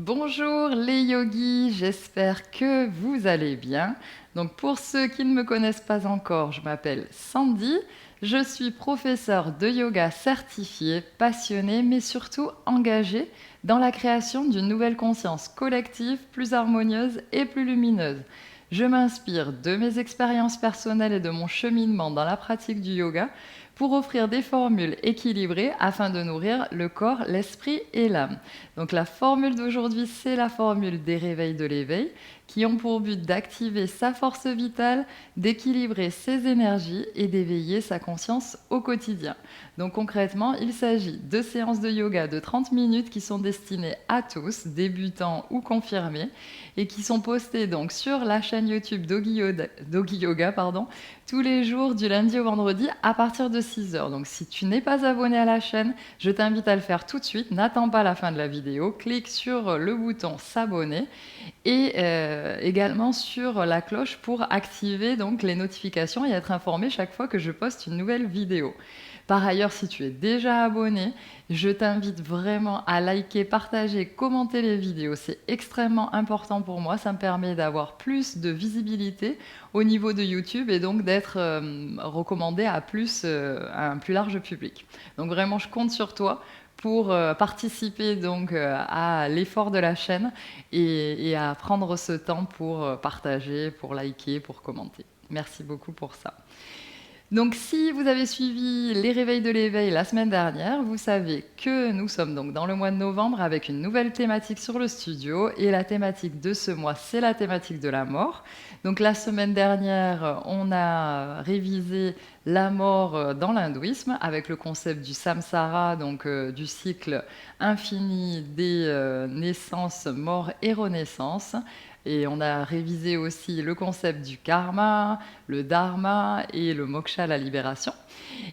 Bonjour les yogis, j'espère que vous allez bien. Donc pour ceux qui ne me connaissent pas encore, je m'appelle Sandy, je suis professeure de yoga certifiée, passionnée mais surtout engagée dans la création d'une nouvelle conscience collective plus harmonieuse et plus lumineuse. Je m'inspire de mes expériences personnelles et de mon cheminement dans la pratique du yoga pour offrir des formules équilibrées afin de nourrir le corps, l'esprit et l'âme. Donc la formule d'aujourd'hui, c'est la formule des réveils de l'éveil qui ont pour but d'activer sa force vitale, d'équilibrer ses énergies et d'éveiller sa conscience au quotidien. Donc concrètement, il s'agit de séances de yoga de 30 minutes qui sont destinées à tous, débutants ou confirmés, et qui sont postées donc sur la chaîne YouTube Doggy Yoga, tous les jours du lundi au vendredi à partir de 6h. Donc si tu n'es pas abonné à la chaîne, je t'invite à le faire tout de suite. N'attends pas la fin de la vidéo, clique sur le bouton s'abonner et également sur la cloche pour activer donc les notifications et être informé chaque fois que je poste une nouvelle vidéo. Par ailleurs, si tu es déjà abonné, je t'invite vraiment à liker, partager, commenter les vidéos. C'est extrêmement important pour moi. Ça me permet d'avoir plus de visibilité au niveau de YouTube et donc d'être recommandé à un plus large public. Donc vraiment, je compte sur toi pour participer donc à l'effort de la chaîne et à prendre ce temps pour partager, pour liker, pour commenter. Merci beaucoup pour ça. Donc si vous avez suivi les réveils de l'éveil la semaine dernière, vous savez que nous sommes donc dans le mois de novembre avec une nouvelle thématique sur le studio et la thématique de ce mois, c'est la thématique de la mort. Donc la semaine dernière, on a révisé la mort dans l'hindouisme avec le concept du samsara, donc du cycle infini des naissances, morts et renaissances. Et on a révisé aussi le concept du karma, le dharma et le moksha, la libération.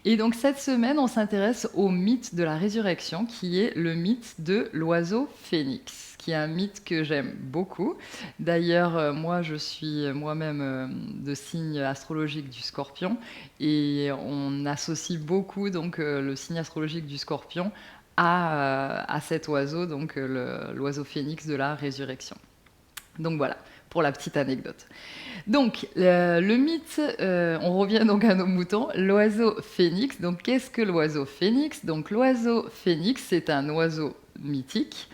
Et donc cette semaine, on s'intéresse au mythe de la résurrection, qui est le mythe de l'oiseau phénix, qui est un mythe que j'aime beaucoup. D'ailleurs, moi, je suis moi-même de signe astrologique du Scorpion, et on associe beaucoup donc le signe astrologique du Scorpion à cet oiseau, donc l'oiseau phénix de la résurrection. Donc voilà, pour la petite anecdote. Donc, le mythe, on revient donc à nos moutons, l'oiseau phénix. Donc, qu'est-ce que l'oiseau phénix? Donc, l'oiseau phénix, c'est un oiseau mythique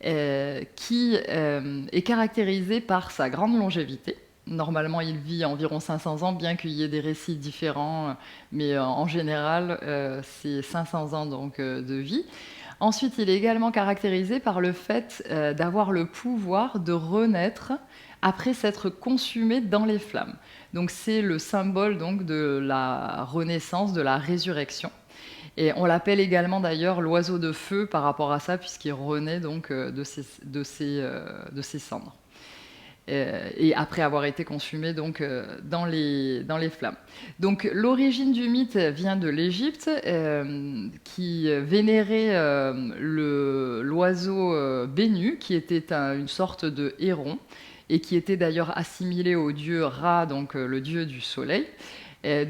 qui est caractérisé par sa grande longévité. Normalement, il vit environ 500 ans, bien qu'il y ait des récits différents, mais en général, c'est 500 ans donc, de vie. Ensuite, il est également caractérisé par le fait d'avoir le pouvoir de renaître après s'être consumé dans les flammes. Donc c'est le symbole donc, de la renaissance, de la résurrection. Et on l'appelle également d'ailleurs l'oiseau de feu par rapport à ça, puisqu'il renaît donc de ses cendres. Et après avoir été consumé donc, dans les flammes. Donc l'origine du mythe vient de l'Égypte, qui vénérait l'oiseau Bénu, qui était une sorte de héron, et qui était d'ailleurs assimilé au dieu Ra, donc le dieu du soleil.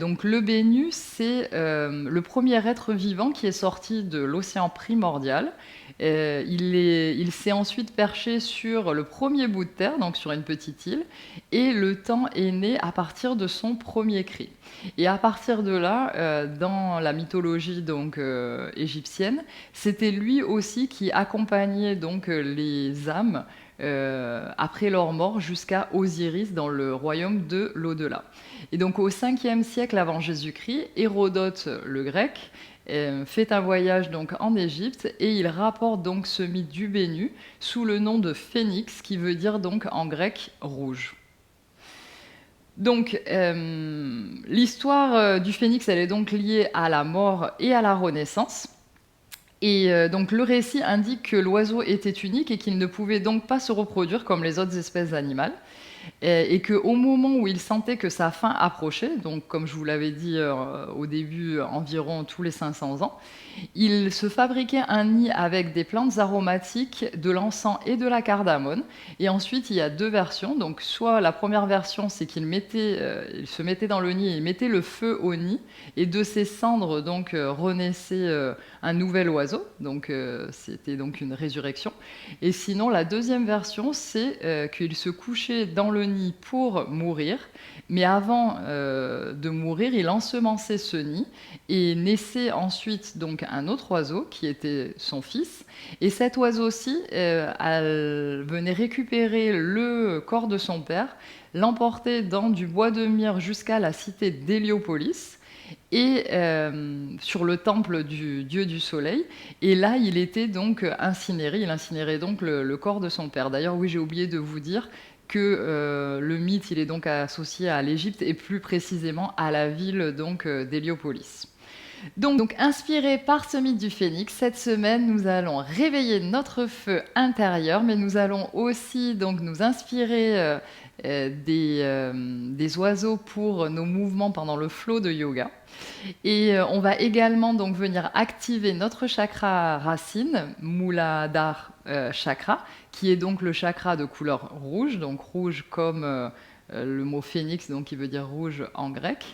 Donc le Bénu, c'est le premier être vivant qui est sorti de l'océan primordial. Il s'est ensuite perché sur le premier bout de terre, donc sur une petite île, et le temps est né à partir de son premier cri. Et à partir de là, dans la mythologie donc, égyptienne, c'était lui aussi qui accompagnait donc, les âmes après leur mort jusqu'à Osiris dans le royaume de l'au-delà. Et donc au 5e siècle avant Jésus-Christ, Hérodote le grec fait un voyage donc en Égypte et il rapporte donc ce mythe du Bénu sous le nom de phénix, qui veut dire donc en grec rouge. Donc l'histoire du phénix, elle est donc liée à la mort et à la renaissance. Et donc le récit indique que l'oiseau était unique et qu'il ne pouvait donc pas se reproduire comme les autres espèces animales. et qu'au moment où il sentait que sa fin approchait, donc comme je vous l'avais dit au début, environ tous les 500 ans, il se fabriquait un nid avec des plantes aromatiques, de l'encens et de la cardamone. Et ensuite, il y a deux versions. Donc, soit la première version, c'est il se mettait dans le nid et il mettait le feu au nid. Et de ces cendres, donc, renaissait un nouvel oiseau. Donc, c'était donc une résurrection. Et sinon, la deuxième version, c'est qu'il se couchait dans le nid pour mourir. Mais avant de mourir, il ensemençait ce nid et naissait ensuite donc un autre oiseau qui était son fils. Et cet oiseau-ci venait récupérer le corps de son père, l'emporter dans du bois de myrrhe jusqu'à la cité d'Héliopolis et sur le temple du dieu du soleil. Et là, il était donc incinéré. Il incinérait donc le corps de son père. D'ailleurs, oui, j'ai oublié de vous dire que le mythe, il est donc associé à l'Égypte et plus précisément à la ville donc d'Héliopolis. Donc, inspiré par ce mythe du phénix, cette semaine, nous allons réveiller notre feu intérieur, mais nous allons aussi donc nous inspirer des oiseaux pour nos mouvements pendant le flow de yoga. Et on va également donc venir activer notre chakra racine, Muladhara chakra, qui est donc le chakra de couleur rouge, donc rouge comme le mot phénix, donc qui veut dire rouge en grec.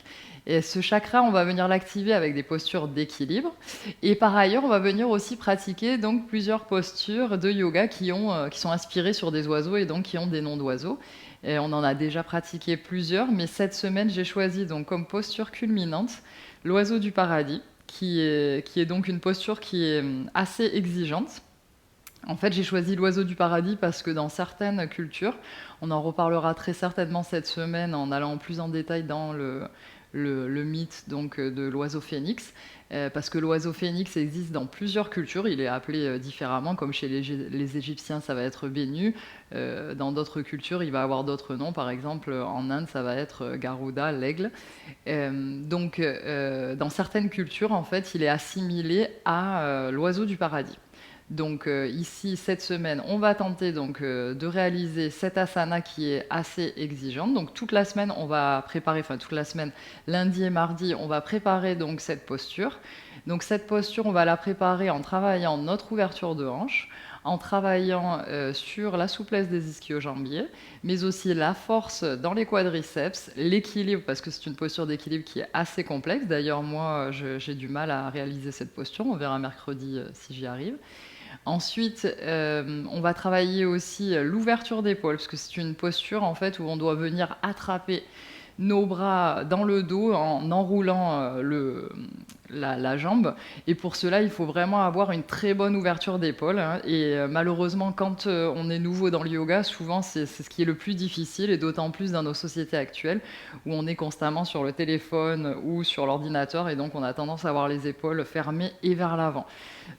Et ce chakra, on va venir l'activer avec des postures d'équilibre. Et par ailleurs, on va venir aussi pratiquer donc plusieurs postures de yoga qui sont inspirées sur des oiseaux et donc qui ont des noms d'oiseaux. Et on en a déjà pratiqué plusieurs, mais cette semaine, j'ai choisi donc comme posture culminante l'oiseau du paradis, qui est donc une posture qui est assez exigeante. En fait, j'ai choisi l'oiseau du paradis parce que dans certaines cultures, on en reparlera très certainement cette semaine en allant plus en détail dans le mythe donc, de l'oiseau phénix, parce que l'oiseau phénix existe dans plusieurs cultures, il est appelé différemment, comme chez les Égyptiens ça va être Bénu, dans d'autres cultures il va avoir d'autres noms, par exemple en Inde ça va être Garuda, l'aigle. Donc dans certaines cultures en fait il est assimilé à l'oiseau du paradis. Donc ici, cette semaine, on va tenter donc, de réaliser cette asana qui est assez exigeante. Donc toute la semaine, on va préparer, enfin toute la semaine, lundi et mardi, on va préparer donc cette posture. Donc cette posture, on va la préparer en travaillant notre ouverture de hanche, en travaillant sur la souplesse des ischio-jambiers, mais aussi la force dans les quadriceps, l'équilibre, parce que c'est une posture d'équilibre qui est assez complexe. D'ailleurs, moi, j'ai du mal à réaliser cette posture. On verra mercredi si j'y arrive. Ensuite, on va travailler aussi l'ouverture d'épaule, parce que c'est une posture en fait où on doit venir attraper nos bras dans le dos en enroulant la jambe. Et pour cela, il faut vraiment avoir une très bonne ouverture d'épaule. Hein. Et malheureusement, quand on est nouveau dans le yoga, souvent c'est ce qui est le plus difficile, et d'autant plus dans nos sociétés actuelles, où on est constamment sur le téléphone ou sur l'ordinateur, et donc on a tendance à avoir les épaules fermées et vers l'avant.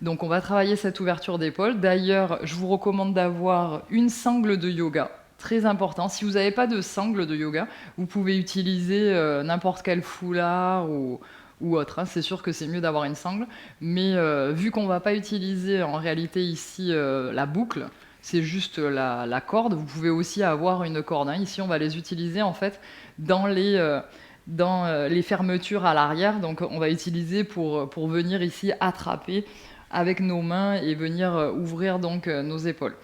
Donc on va travailler cette ouverture d'épaule. D'ailleurs, je vous recommande d'avoir une sangle de yoga. Très important. Si vous n'avez pas de sangle de yoga, vous pouvez utiliser n'importe quel foulard ou autre. Hein. C'est sûr que c'est mieux d'avoir une sangle. Mais vu qu'on ne va pas utiliser en réalité ici la boucle, c'est juste la corde, vous pouvez aussi avoir une corde. Hein. Ici, on va les utiliser en fait dans les fermetures à l'arrière. Donc on va utiliser pour venir ici attraper avec nos mains et venir ouvrir donc nos épaules.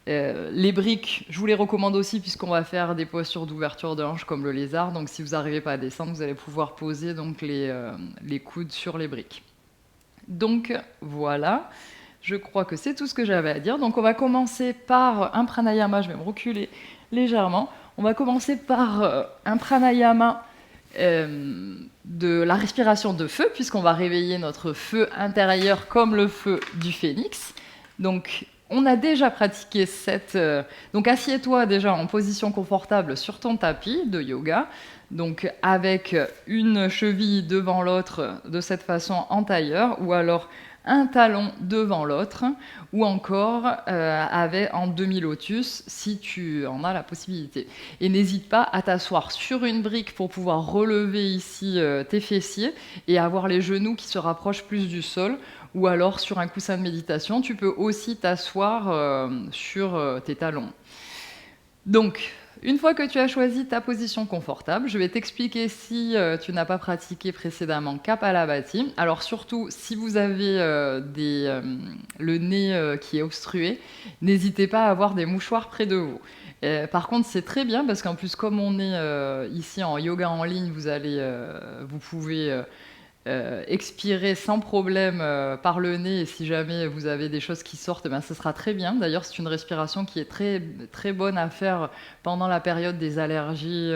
Les briques, je vous les recommande aussi puisqu'on va faire des postures d'ouverture de hanche comme le lézard. Donc si vous n'arrivez pas à descendre, vous allez pouvoir poser donc, les coudes sur les briques. Donc voilà, je crois que c'est tout ce que j'avais à dire. Donc on va commencer par un pranayama, je vais me reculer légèrement. On va commencer par un pranayama de la respiration de feu, puisqu'on va réveiller notre feu intérieur comme le feu du phénix. Donc on a déjà pratiqué donc assieds-toi déjà en position confortable sur ton tapis de yoga, donc avec une cheville devant l'autre de cette façon en tailleur, ou alors un talon devant l'autre, ou encore en demi-lotus si tu en as la possibilité. Et n'hésite pas à t'asseoir sur une brique pour pouvoir relever ici tes fessiers et avoir les genoux qui se rapprochent plus du sol, ou alors sur un coussin de méditation, tu peux aussi t'asseoir sur tes talons. Donc, Une fois que tu as choisi ta position confortable, je vais t'expliquer si tu n'as pas pratiqué précédemment Kapalabhati. Alors surtout, si vous avez le nez qui est obstrué, n'hésitez pas à avoir des mouchoirs près de vous. Par contre, c'est très bien parce qu'en plus, comme on est ici en yoga en ligne, vous pouvez expirer sans problème par le nez, et si jamais vous avez des choses qui sortent, ben, ce sera très bien. D'ailleurs, c'est une respiration qui est très, très bonne à faire pendant la période des allergies,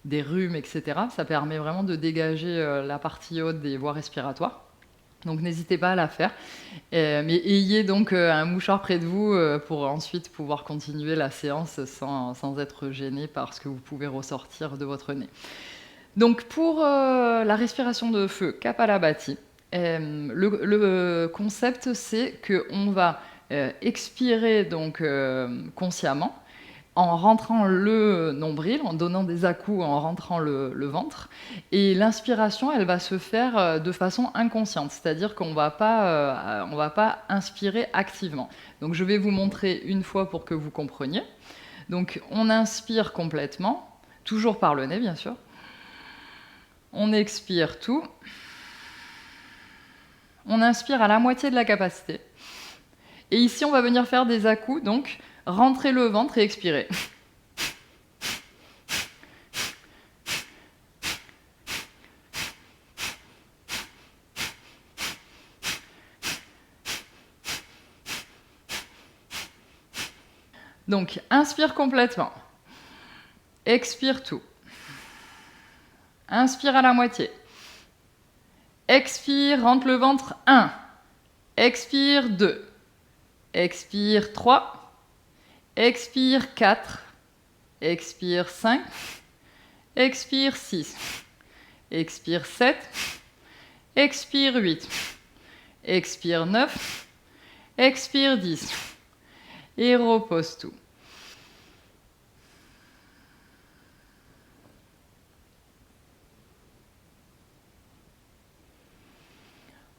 des rhumes, etc. Ça permet vraiment de dégager la partie haute des voies respiratoires. Donc n'hésitez pas à la faire. Mais ayez donc un mouchoir près de vous pour ensuite pouvoir continuer la séance sans être gêné par ce que vous pouvez ressortir de votre nez. Donc pour la respiration de feu, Kapalabhati, le concept c'est qu'on va expirer donc consciemment en rentrant le nombril, en donnant des à-coups, en rentrant le ventre. Et l'inspiration, elle va se faire de façon inconsciente, c'est-à-dire qu'on va pas inspirer activement. Donc je vais vous montrer une fois pour que vous compreniez. Donc on inspire complètement, toujours par le nez bien sûr. On expire tout. On inspire à la moitié de la capacité. Et ici, on va venir faire des à-coups, donc rentrer le ventre et expirer. Donc, inspire complètement. Expire tout. Inspire à la moitié. Expire, rentre le ventre, 1. Expire, 2. Expire, 3. Expire, 4. Expire, 5. Expire, 6. Expire, 7. Expire, 8. Expire, 9. Expire, 10. Et repose tout.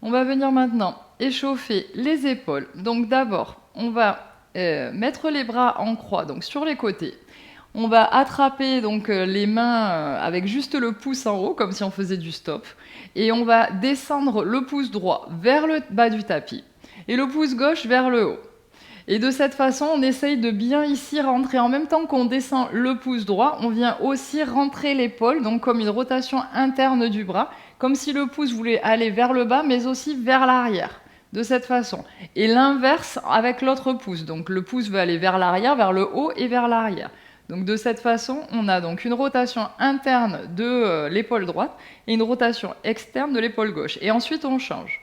On va venir maintenant échauffer les épaules. Donc d'abord, on va mettre les bras en croix, donc sur les côtés. On va attraper donc les mains avec juste le pouce en haut, comme si on faisait du stop. Et on va descendre le pouce droit vers le bas du tapis et le pouce gauche vers le haut. Et de cette façon, on essaye de bien ici rentrer. En même temps qu'on descend le pouce droit, on vient aussi rentrer l'épaule, donc comme une rotation interne du bras, comme si le pouce voulait aller vers le bas, mais aussi vers l'arrière, de cette façon. Et l'inverse avec l'autre pouce. Donc le pouce veut aller vers l'arrière, vers le haut et vers l'arrière. Donc de cette façon, on a donc une rotation interne de l'épaule droite et une rotation externe de l'épaule gauche. Et ensuite, on change.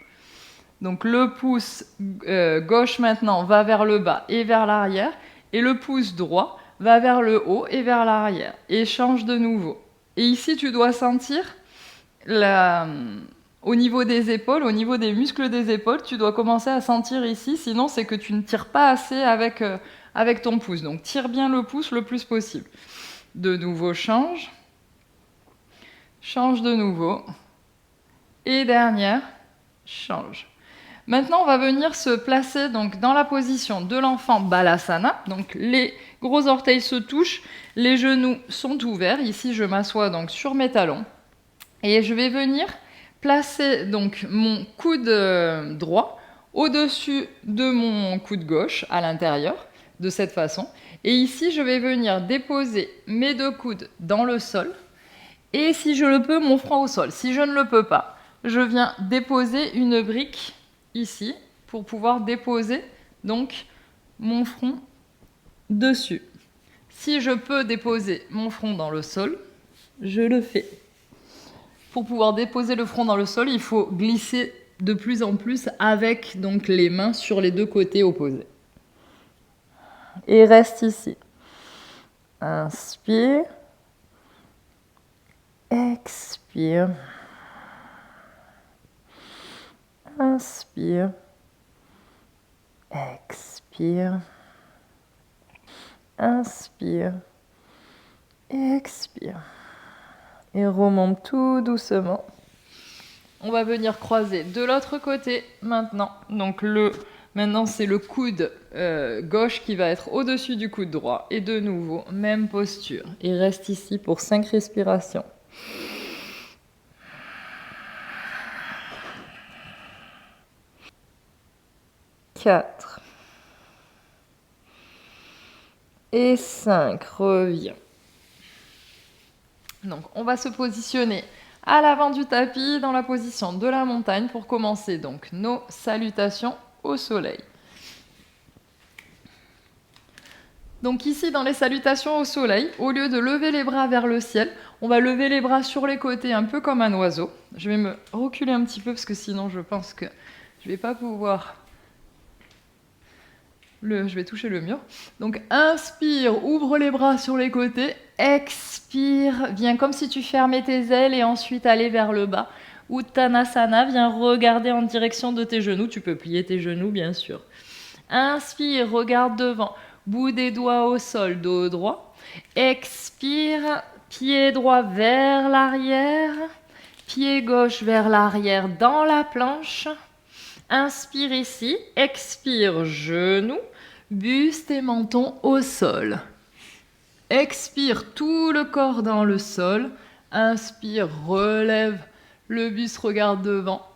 Donc le pouce gauche maintenant va vers le bas et vers l'arrière, et le pouce droit va vers le haut et vers l'arrière, et change de nouveau. Et ici, tu dois sentir au niveau des épaules, au niveau des muscles des épaules, tu dois commencer à sentir ici, sinon c'est que tu ne tires pas assez avec ton pouce. Donc tire bien le pouce le plus possible. De nouveau, change. Change de nouveau. Et dernière, change. Maintenant, on va venir se placer donc dans la position de l'enfant Balasana. Donc les gros orteils se touchent, les genoux sont ouverts. Ici, je m'assois donc sur mes talons. Et je vais venir placer donc mon coude droit au-dessus de mon coude gauche à l'intérieur, de cette façon. Et ici, je vais venir déposer mes deux coudes dans le sol. Et si je le peux, mon front au sol. Si je ne le peux pas, je viens déposer une brique ici pour pouvoir déposer donc mon front dessus. Si je peux déposer mon front dans le sol, je le fais. Pour pouvoir déposer le front dans le sol, il faut glisser de plus en plus avec donc les mains sur les deux côtés opposés. Et reste ici. Inspire. Expire. Inspire. Expire. Inspire. Expire. Et remonte tout doucement. On va venir croiser de l'autre côté maintenant. Donc le Maintenant, c'est le coude gauche qui va être au-dessus du coude droit. Et de nouveau, même posture. Et reste ici pour 5 respirations. 4 et 5. Reviens. Donc, on va se positionner à l'avant du tapis dans la position de la montagne pour commencer donc nos salutations au soleil. Donc ici, dans les salutations au soleil, au lieu de lever les bras vers le ciel, on va lever les bras sur les côtés, un peu comme un oiseau. Je vais me reculer un petit peu, parce que sinon, je pense que je ne vais pas pouvoir... Je vais toucher le mur. Donc, inspire, ouvre les bras sur les côtés. Expire, viens comme si tu fermais tes ailes et ensuite aller vers le bas. Uttanasana, viens regarder en direction de tes genoux. Tu peux plier tes genoux, bien sûr. Inspire, regarde devant. Bout des doigts au sol, dos droit. Expire, pied droit vers l'arrière. Pied gauche vers l'arrière dans la planche. Inspire ici. Expire, genou. Buste et menton au sol. Expire, tout le corps dans le sol. Inspire, relève le buste, regarde devant.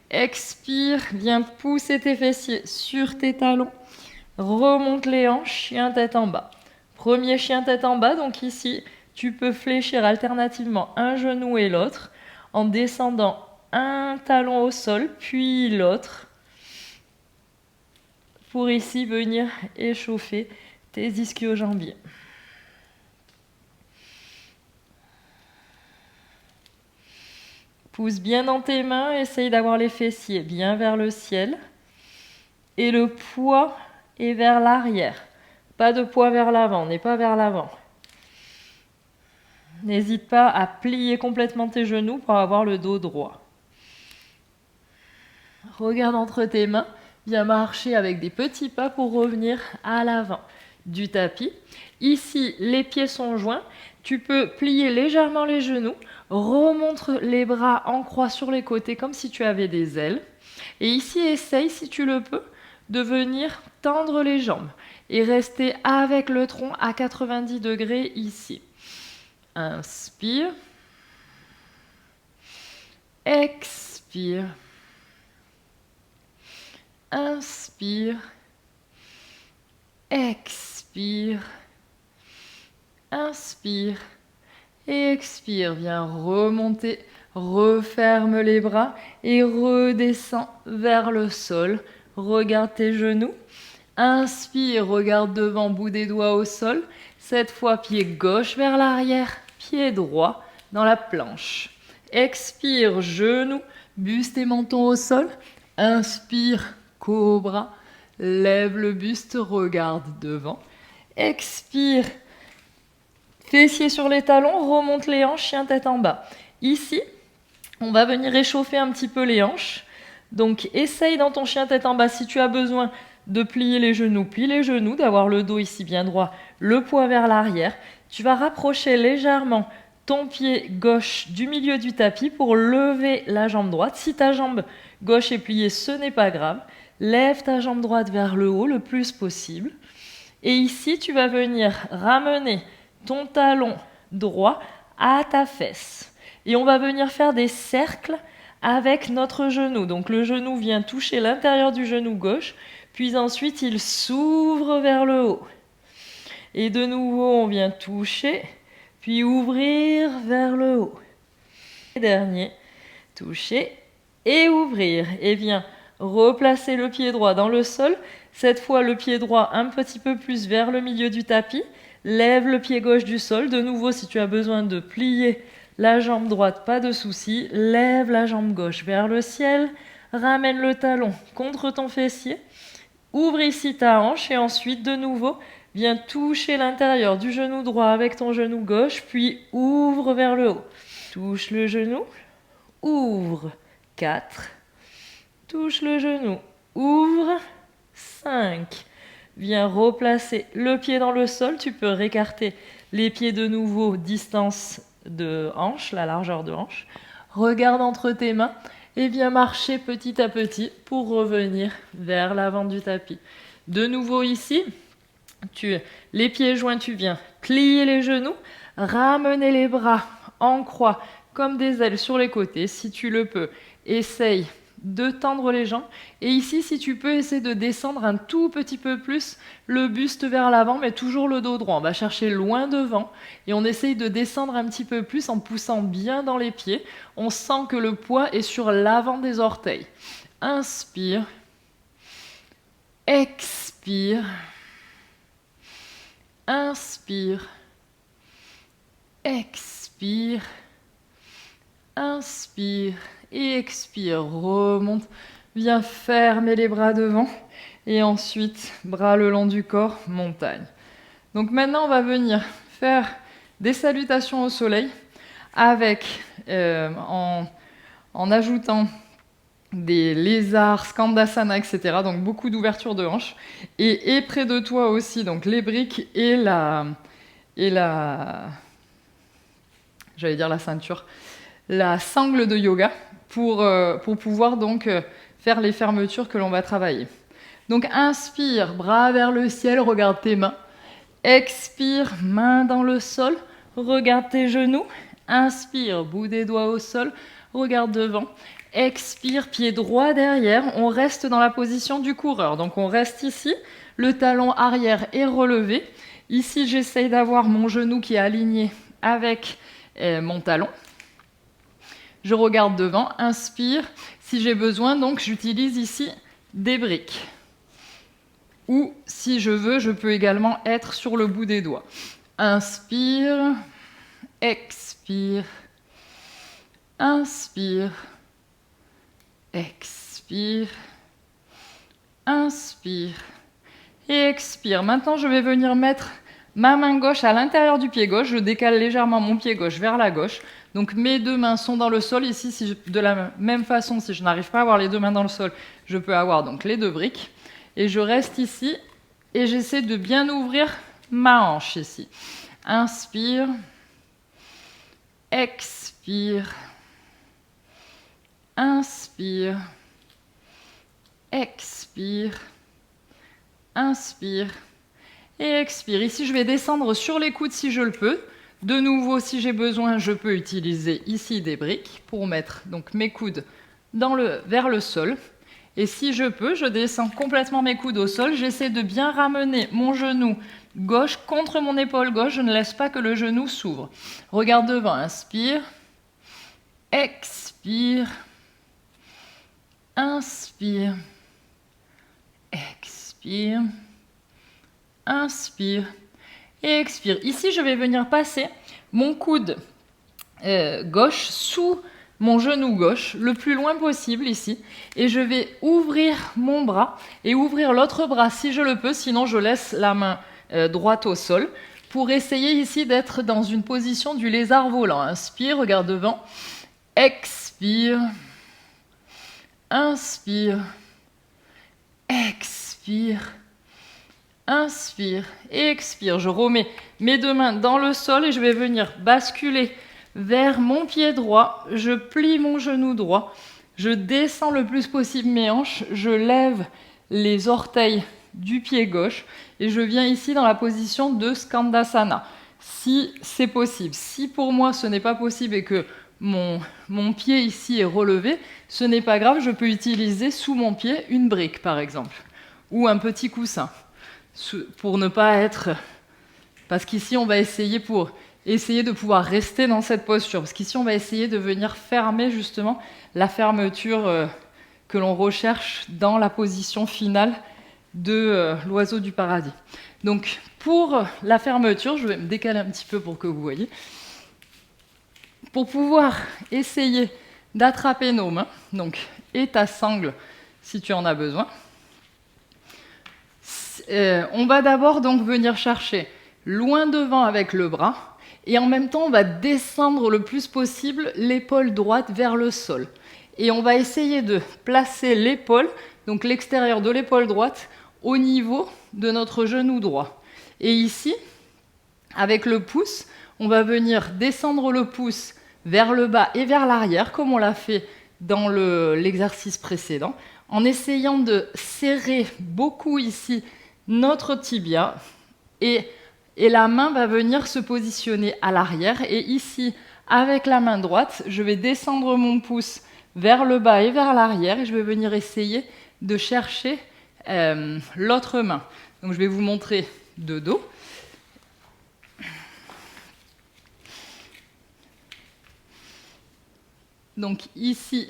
Expire, viens pousser tes fessiers sur tes talons. Remonte les hanches, chien tête en bas. Premier chien tête en bas, donc ici, tu peux fléchir alternativement un genou et l'autre en descendant un talon au sol, puis l'autre, pour ici venir échauffer tes ischio-jambiers. Pousse bien dans tes mains, essaye d'avoir les fessiers bien vers le ciel. Et le poids est vers l'arrière. Pas de poids vers l'avant, on n'est pas vers l'avant. N'hésite pas à plier complètement tes genoux pour avoir le dos droit. Regarde entre tes mains, viens marcher avec des petits pas pour revenir à l'avant du tapis. Ici, les pieds sont joints. Tu peux plier légèrement les genoux, remonte les bras en croix sur les côtés comme si tu avais des ailes. Et ici, essaye, si tu le peux, de venir tendre les jambes et rester avec le tronc à 90 degrés ici. Inspire. Expire. Inspire. Expire. Inspire. Et expire. Viens remonter. Referme les bras et redescends vers le sol. Regarde tes genoux. Inspire, regarde devant, bout des doigts au sol. Cette fois, pied gauche vers l'arrière, pied droit dans la planche. Expire, genou, buste et menton au sol. Inspire, cobra. Lève le buste, regarde devant. Expire, fessiers sur les talons, remonte les hanches, chien tête en bas. Ici, on va venir réchauffer un petit peu les hanches. Donc, essaye dans ton chien tête en bas, si tu as besoin de plier les genoux, plie les genoux, d'avoir le dos ici bien droit, le poids vers l'arrière. Tu vas rapprocher légèrement ton pied gauche du milieu du tapis pour lever la jambe droite. Si ta jambe gauche est pliée, ce n'est pas grave. Lève ta jambe droite vers le haut le plus possible. Et ici, tu vas venir ramener ton talon droit à ta fesse. Et on va venir faire des cercles avec notre genou. Donc le genou vient toucher l'intérieur du genou gauche, puis ensuite il s'ouvre vers le haut. Et de nouveau, on vient toucher, puis ouvrir vers le haut. Et dernier, toucher et ouvrir. Et viens replacer le pied droit dans le sol. Cette fois, le pied droit un petit peu plus vers le milieu du tapis. Lève le pied gauche du sol. De nouveau, si tu as besoin de plier la jambe droite, pas de souci. Lève la jambe gauche vers le ciel. Ramène le talon contre ton fessier. Ouvre ici ta hanche et ensuite, de nouveau, viens toucher l'intérieur du genou droit avec ton genou gauche, puis ouvre vers le haut. Touche le genou, ouvre. 4. Touche le genou, ouvre. 5. Viens replacer le pied dans le sol. Tu peux récarter les pieds de nouveau, distance de hanche, la largeur de hanche. Regarde entre tes mains et viens marcher petit à petit pour revenir vers l'avant du tapis. De nouveau ici, les pieds joints, tu viens plier les genoux, ramener les bras en croix comme des ailes sur les côtés. Si tu le peux, essaye de tendre les jambes. Et ici, si tu peux, essayer de descendre un tout petit peu plus le buste vers l'avant, mais toujours le dos droit. On va chercher loin devant et on essaye de descendre un petit peu plus en poussant bien dans les pieds. On sent que le poids est sur l'avant des orteils. Inspire. Expire. Inspire. Expire. Inspire et expire. Remonte. Viens fermer les bras devant. Et ensuite, bras le long du corps, montagne. Donc maintenant, on va venir faire des salutations au soleil avec, en ajoutant des lézards, skandasana, etc. Donc beaucoup d'ouverture de hanches. Et près de toi aussi, donc les briques et j'allais dire la ceinture, la sangle de yoga pour pouvoir donc faire les fermetures que l'on va travailler. Donc inspire, bras vers le ciel, regarde tes mains. Expire, main dans le sol, regarde tes genoux. Inspire, bout des doigts au sol, regarde devant. Expire, pied droit derrière. On reste dans la position du coureur. Donc on reste ici, le talon arrière est relevé. Ici, j'essaye d'avoir mon genou qui est aligné avec mon talon. Je regarde devant, inspire. Si j'ai besoin, donc j'utilise ici des briques. Ou, si je veux, je peux également être sur le bout des doigts. Inspire, expire, inspire, expire, inspire et expire. Maintenant, je vais venir mettre ma main gauche à l'intérieur du pied gauche. Je décale légèrement mon pied gauche vers la gauche. Donc mes deux mains sont dans le sol. Ici, de la même façon, si je n'arrive pas à avoir les deux mains dans le sol, je peux avoir donc les deux briques. Et je reste ici et j'essaie de bien ouvrir ma hanche ici. Inspire, expire, inspire, expire, inspire et expire. Ici, je vais descendre sur les coudes si je le peux. De nouveau, si j'ai besoin, je peux utiliser ici des briques pour mettre donc mes coudes vers le sol. Et si je peux, je descends complètement mes coudes au sol. J'essaie de bien ramener mon genou gauche contre mon épaule gauche. Je ne laisse pas que le genou s'ouvre. Regarde devant, inspire, expire, inspire, expire, inspire et expire. Ici, je vais venir passer mon coude gauche sous mon genou gauche, le plus loin possible ici, et je vais ouvrir mon bras et ouvrir l'autre bras si je le peux, sinon je laisse la main droite au sol pour essayer ici d'être dans une position du lézard volant. Inspire, regarde devant, expire, inspire, expire, inspire et expire. Je remets mes deux mains dans le sol et je vais venir basculer vers mon pied droit, je plie mon genou droit, je descends le plus possible mes hanches, je lève les orteils du pied gauche et je viens ici dans la position de Skandasana, si c'est possible. Si pour moi ce n'est pas possible et que mon pied ici est relevé, ce n'est pas grave, je peux utiliser sous mon pied une brique par exemple, ou un petit coussin, pour ne pas être... Parce qu'ici on va essayer de pouvoir rester dans cette posture. Parce qu'ici, on va essayer de venir fermer justement la fermeture que l'on recherche dans la position finale de l'oiseau du paradis. Donc, pour la fermeture, je vais me décaler un petit peu pour que vous voyez. Pour pouvoir essayer d'attraper nos mains, donc, et ta sangle si tu en as besoin, on va d'abord donc venir chercher loin devant avec le bras. Et en même temps, on va descendre le plus possible l'épaule droite vers le sol. Et on va essayer de placer l'épaule, donc l'extérieur de l'épaule droite, au niveau de notre genou droit. Et ici, avec le pouce, on va venir descendre le pouce vers le bas et vers l'arrière, comme on l'a fait dans l'exercice précédent, en essayant de serrer beaucoup ici notre tibia, et la main va venir se positionner à l'arrière, et ici, avec la main droite, je vais descendre mon pouce vers le bas et vers l'arrière, et je vais venir essayer de chercher l'autre main. Donc je vais vous montrer de dos. Donc ici,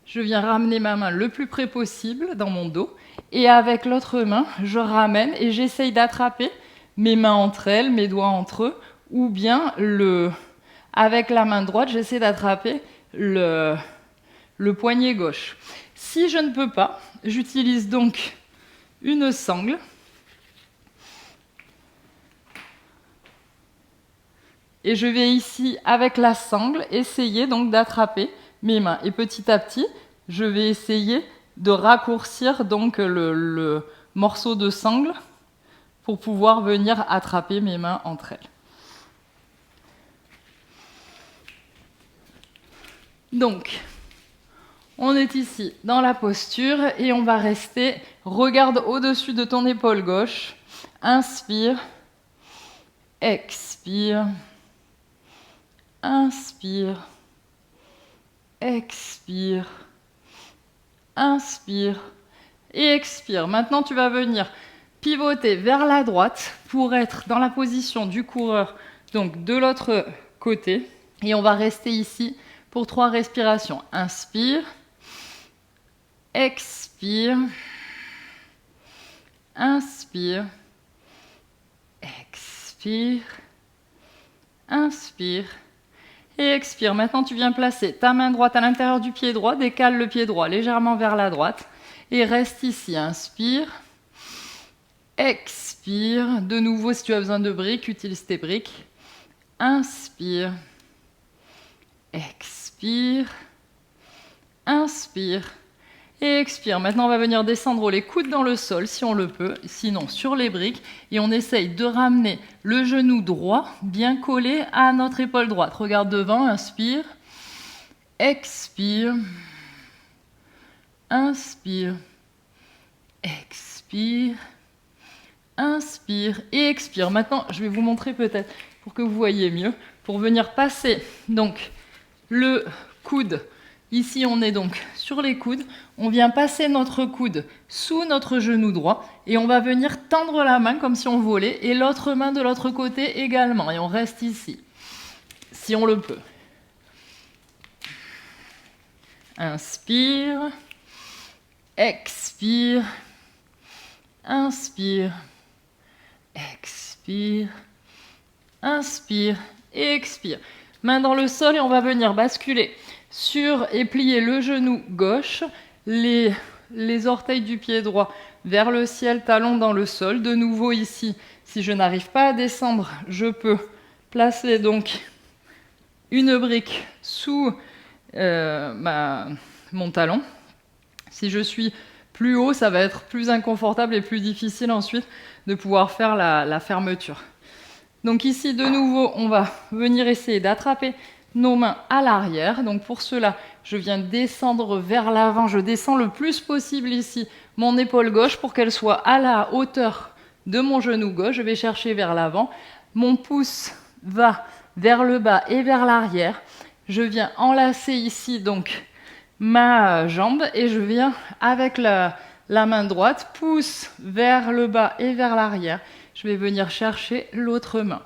je viens ramener ma main le plus près possible dans mon dos, et avec l'autre main, je ramène et j'essaye d'attraper mes mains entre elles, mes doigts entre eux, ou bien avec la main droite, j'essaie d'attraper le poignet gauche. Si je ne peux pas, j'utilise donc une sangle. Et je vais ici, avec la sangle, essayer donc d'attraper mes mains. Et petit à petit, je vais essayer de raccourcir donc le morceau de sangle pour pouvoir venir attraper mes mains entre elles. Donc, on est ici dans la posture et on va rester. Regarde au-dessus de ton épaule gauche. Inspire. Expire. Inspire. Expire. Inspire. Et expire. Maintenant, tu vas venir pivoter vers la droite pour être dans la position du coureur, donc de l'autre côté. Et on va rester ici pour 3 respirations. Inspire. Expire. Inspire. Expire. Inspire. Et expire. Maintenant, tu viens placer ta main droite à l'intérieur du pied droit, décale le pied droit légèrement vers la droite et reste ici. Inspire. Expire. De nouveau, si tu as besoin de briques, utilise tes briques. Inspire. Expire. Inspire. Et expire. Maintenant, on va venir descendre les coudes dans le sol, si on le peut, sinon sur les briques. Et on essaye de ramener le genou droit bien collé à notre épaule droite. Regarde devant, inspire. Expire. Inspire. Expire. Inspire. Et expire. Maintenant, je vais vous montrer peut-être, pour que vous voyez mieux, pour venir passer donc le coude. Ici, on est donc sur les coudes. On vient passer notre coude sous notre genou droit et on va venir tendre la main comme si on volait et l'autre main de l'autre côté également. Et on reste ici, si on le peut. Inspire. Expire. Inspire. Expire. Inspire. Et expire. Main dans le sol et on va venir basculer sur et plier le genou gauche, les orteils du pied droit vers le ciel, talon dans le sol. De nouveau ici, si je n'arrive pas à descendre, je peux placer donc une brique sous mon talon. Si je suis plus haut, ça va être plus inconfortable et plus difficile ensuite de pouvoir faire la fermeture. Donc ici, de nouveau, on va venir essayer d'attraper nos mains à l'arrière. Donc pour cela, je viens descendre vers l'avant. Je descends le plus possible ici mon épaule gauche pour qu'elle soit à la hauteur de mon genou gauche. Je vais chercher vers l'avant. Mon pouce va vers le bas et vers l'arrière. Je viens enlacer ici donc ma jambe et je viens avec la main droite, pouce vers le bas et vers l'arrière. Je vais venir chercher l'autre main.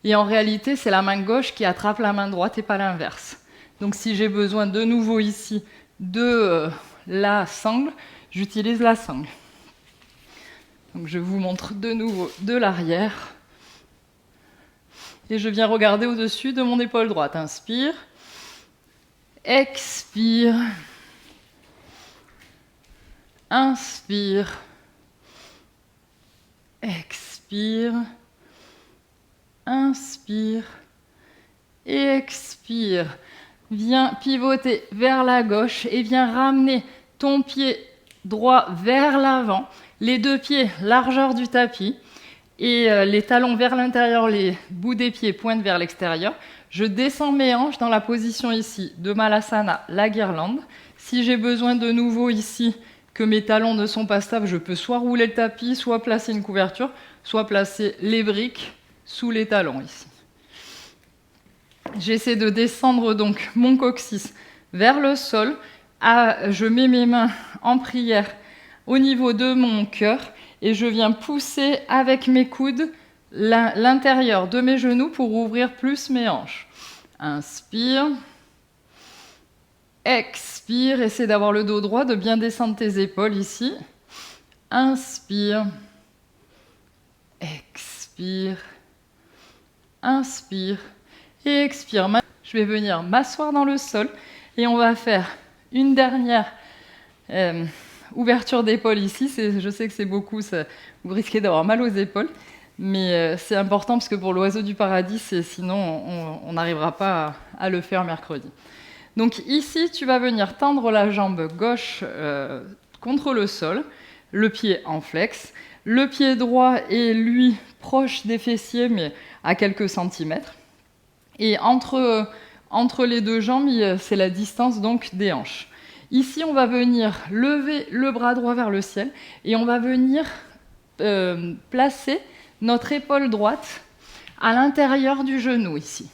Et en réalité, c'est la main gauche qui attrape la main droite et pas l'inverse. Donc si j'ai besoin de nouveau ici de la sangle, j'utilise la sangle. Donc je vous montre de nouveau de l'arrière. Et je viens regarder au-dessus de mon épaule droite. Inspire. Expire. Inspire. Expire. Inspire et expire. Viens pivoter vers la gauche et viens ramener ton pied droit vers l'avant. Les 2 pieds largeur du tapis et les talons vers l'intérieur, les bouts des pieds pointent vers l'extérieur. Je descends mes hanches dans la position ici de Malasana, la guirlande. Si j'ai besoin de nouveau ici que mes talons ne sont pas stables, je peux soit rouler le tapis, soit placer une couverture, soit placer les briques sous les talons ici. J'essaie de descendre donc mon coccyx vers le sol. Je mets mes mains en prière au niveau de mon cœur et je viens pousser avec mes coudes l'intérieur de mes genoux pour ouvrir plus mes hanches. Inspire. Expire. Essaie d'avoir le dos droit, de bien descendre tes épaules ici. Inspire. Expire. Inspire. Et expire. Je vais venir m'asseoir dans le sol et on va faire une dernière ouverture d'épaule ici. Je sais que c'est beaucoup, vous risquez d'avoir mal aux épaules, mais c'est important parce que pour l'oiseau du paradis, sinon on n'arrivera pas à le faire mercredi. Donc ici, tu vas venir tendre la jambe gauche contre le sol, le pied en flex. Le pied droit est, lui, proche des fessiers, mais à quelques centimètres. Et entre les deux jambes, c'est la distance donc des hanches. Ici, on va venir lever le bras droit vers le ciel et on va venir placer notre épaule droite à l'intérieur du genou ici.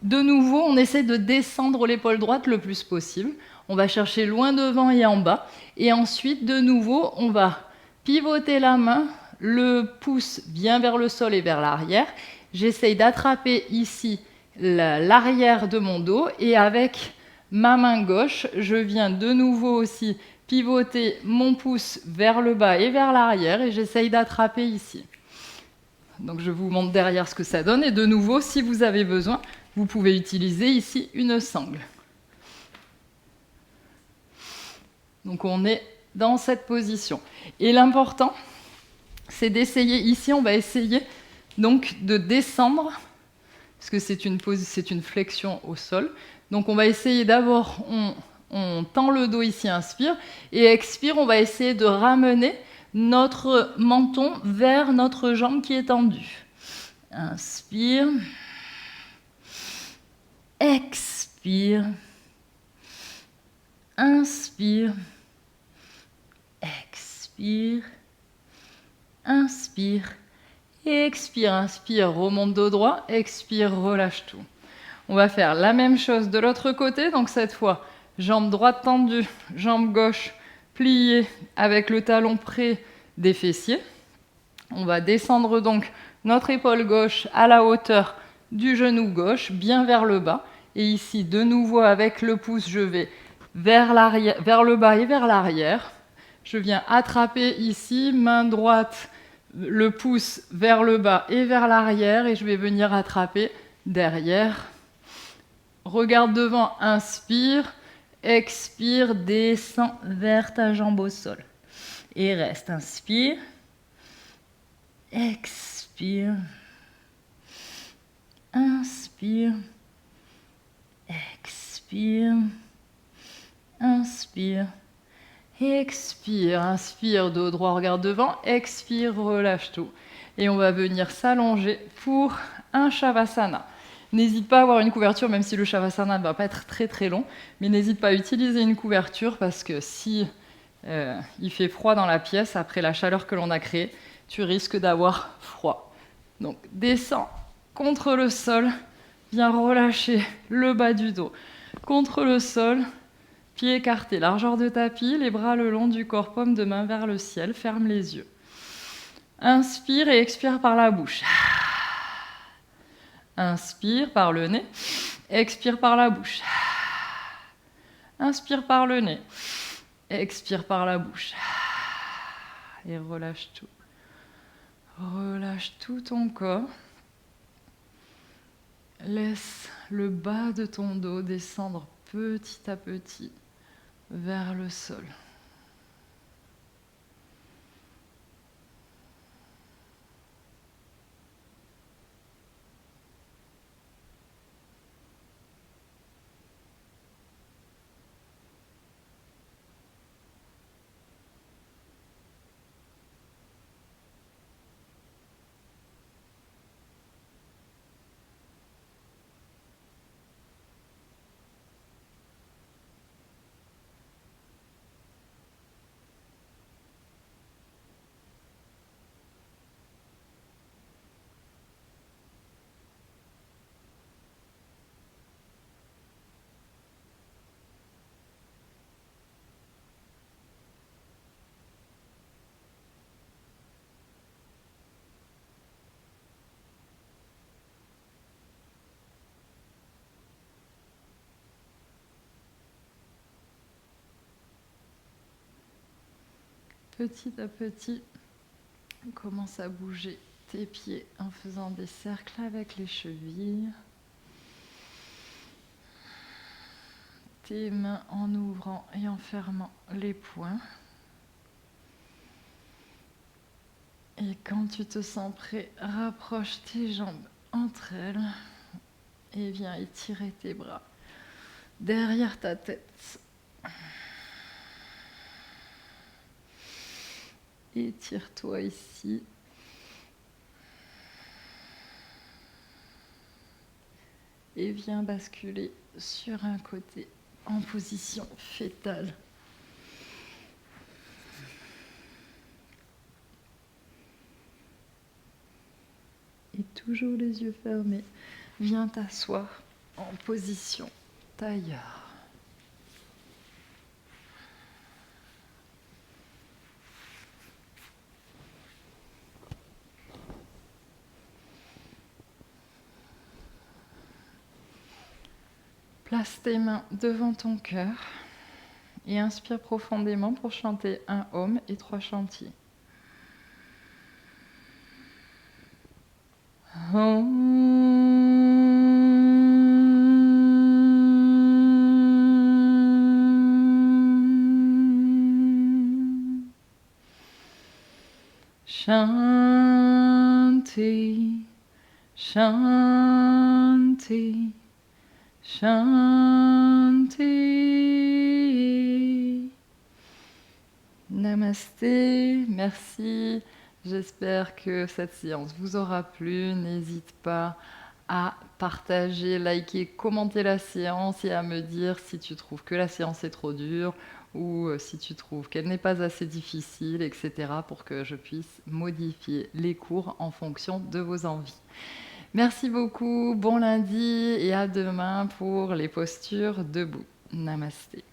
De nouveau, on essaie de descendre l'épaule droite le plus possible. On va chercher loin devant et en bas. Et ensuite, de nouveau, on va pivoter la main, le pouce bien vers le sol et vers l'arrière. J'essaye d'attraper ici l'arrière de mon dos et avec ma main gauche, je viens de nouveau aussi pivoter mon pouce vers le bas et vers l'arrière et j'essaye d'attraper ici. Donc je vous montre derrière ce que ça donne et de nouveau, si vous avez besoin, vous pouvez utiliser ici une sangle. Donc on est dans cette position. Et l'important, c'est d'essayer, ici on va essayer donc de descendre, parce que c'est une flexion au sol. Donc on va essayer d'abord, on tend le dos ici, inspire, et expire, on va essayer de ramener notre menton vers notre jambe qui est tendue. Inspire, expire, inspire, expire, inspire, expire, inspire, remonte dos droit, expire, relâche tout. On va faire la même chose de l'autre côté, donc cette fois, jambe droite tendue, jambe gauche pliée avec le talon près des fessiers. On va descendre donc notre épaule gauche à la hauteur du genou gauche, bien vers le bas. Et ici, de nouveau, avec le pouce, je vais vers le bas et vers l'arrière. Je viens attraper ici, main droite, le pouce vers le bas et vers l'arrière. Et je vais venir attraper derrière. Regarde devant, inspire, expire, descends vers ta jambe au sol. Et reste, inspire, expire, inspire, expire, inspire, expire, inspire, dos droit, regarde devant, expire, relâche tout. Et on va venir s'allonger pour un Shavasana. N'hésite pas à avoir une couverture, même si le Shavasana ne va pas être très très long, mais n'hésite pas à utiliser une couverture parce que si il fait froid dans la pièce, après la chaleur que l'on a créée, tu risques d'avoir froid. Donc descends contre le sol, viens relâcher le bas du dos. Contre le sol, pieds écartés, largeur de tapis, les bras le long du corps, paume de main vers le ciel, ferme les yeux. Inspire et expire par la bouche. Inspire par le nez, expire par la bouche. Inspire par le nez, expire par la bouche. Et relâche tout. Relâche tout ton corps. Laisse le bas de ton dos descendre petit à petit vers le sol. Petit à petit, commence à bouger tes pieds en faisant des cercles avec les chevilles. Tes mains en ouvrant et en fermant les poings. Et quand tu te sens prêt, rapproche tes jambes entre elles et viens étirer tes bras derrière ta tête. Étire-toi ici. Et viens basculer sur un côté en position fétale. Et toujours les yeux fermés, viens t'asseoir en position tailleur. Place tes mains devant ton cœur et inspire profondément pour chanter un Om et 3 chantiers. Shanti, Shanti, Shanti. Namasté, merci. J'espère que cette séance vous aura plu. N'hésite pas à partager, liker, commenter la séance et à me dire si tu trouves que la séance est trop dure ou si tu trouves qu'elle n'est pas assez difficile, etc. pour que je puisse modifier les cours en fonction de vos envies. Merci beaucoup, bon lundi et à demain pour les postures debout. Namasté.